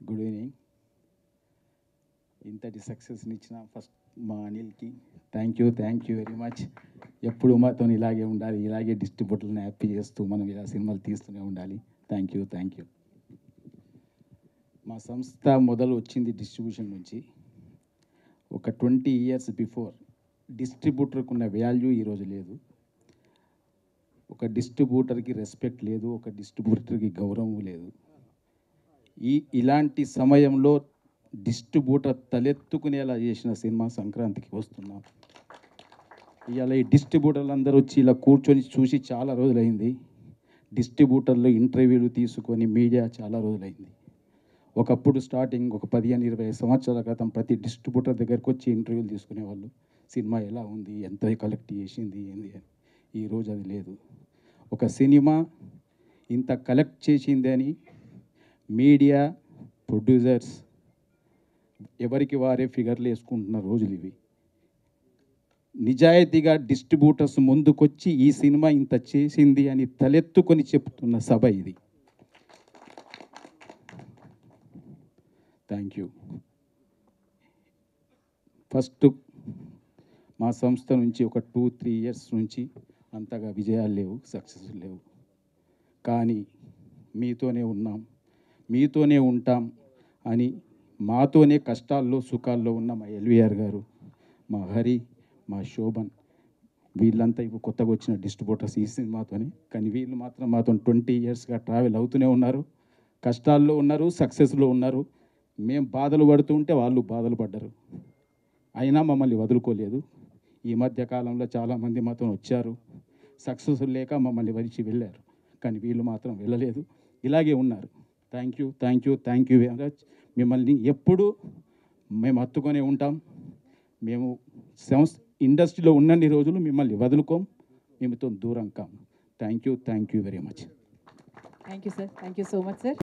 Good evening. ఇంతటి సక్సెస్ని ఇచ్చిన ఫస్ట్ మా అనిల్కి థ్యాంక్ యూ వెరీ మచ్. ఎప్పుడు మాతో ఇలాగే ఉండాలి, ఇలాగే డిస్ట్రిబ్యూటర్ని హ్యాపీ చేస్తూ మనం ఇలా సినిమాలు తీస్తూనే ఉండాలి. Thank you. మా సంస్థ మొదలు వచ్చింది డిస్ట్రిబ్యూషన్ నుంచి. ఒక 20 years బిఫోర్ డిస్ట్రిబ్యూటర్కి ఉన్న వాల్యూ ఈరోజు లేదు. ఒక డిస్ట్రిబ్యూటర్కి రెస్పెక్ట్ లేదు, ఒక డిస్ట్రిబ్యూటర్కి గౌరవం లేదు. ఇలాంటి సమయంలో డిస్ట్రిబ్యూటర్ తలెత్తుకునేలా చేసిన సినిమా సంక్రాంతికి వస్తున్నాం. ఇవాళ ఈ డిస్ట్రిబ్యూటర్లు అందరూ వచ్చి ఇలా కూర్చొని చూసి చాలా రోజులైంది. డిస్ట్రిబ్యూటర్లు ఇంటర్వ్యూలు తీసుకొని మీడియా చాలా రోజులైంది. ఒకప్పుడు స్టార్టింగ్ ఒక 15-20 సంవత్సరాల క్రితం ప్రతి డిస్ట్రిబ్యూటర్ దగ్గరికి వచ్చి ఇంటర్వ్యూలు తీసుకునేవాళ్ళు. సినిమా ఎలా ఉంది, ఎంత కలెక్ట్ చేసింది, ఏంది అని. ఈరోజు అది లేదు. ఒక సినిమా ఇంత కలెక్ట్ చేసింది అని మీడియా, ప్రొడ్యూసర్స్ ఎవరికి వారే ఫిగర్లు వేసుకుంటున్న రోజులు ఇవి. నిజాయితీగా డిస్ట్రిబ్యూటర్స్ ముందుకొచ్చి ఈ సినిమా ఇంత చేసింది అని తలెత్తుకొని చెప్తున్న సభ ఇది. Thank you. ఫస్ట్ మా సంస్థ నుంచి ఒక 2-3 years నుంచి అంతగా విజయాలు లేవు, సక్సెస్ లేవు. కానీ మీతోనే ఉన్నాం, మీతోనే ఉంటాం అని మాతోనే కష్టాల్లో సుఖాల్లో ఉన్న మా ఎల్వీఆర్ గారు, మా హరి, మా శోభన్, వీళ్ళంతా ఇప్పుడు కొత్తగా వచ్చిన డిస్ట్రిబ్యూటర్స్ ఈ సినిమాతోనే. కానీ వీళ్ళు మాత్రం మాతో 20 yearsగా ట్రావెల్ అవుతూనే ఉన్నారు. కష్టాల్లో ఉన్నారు, సక్సెస్లో ఉన్నారు. మేము బాధలు పడుతూ ఉంటే వాళ్ళు బాధలు పడ్డారు, అయినా మమ్మల్ని వదులుకోలేదు. ఈ మధ్య కాలంలో చాలామంది మాతో వచ్చారు, సక్సెస్ లేక మమ్మల్ని వదిలి వెళ్ళారు. కానీ వీళ్ళు మాత్రం వెళ్ళలేదు, ఇలాగే ఉన్నారు. Thank you very much. మిమ్మల్ని ఎప్పుడు మేము హత్తుకొనే ఉంటాం. మేము ఇండస్ట్రీలో ఉన్నన్ని రోజులు మిమ్మల్ని వదులుకోం, మేముతో దూరం కాం. Thank you very much. Thank you sir. Thank you so much sir.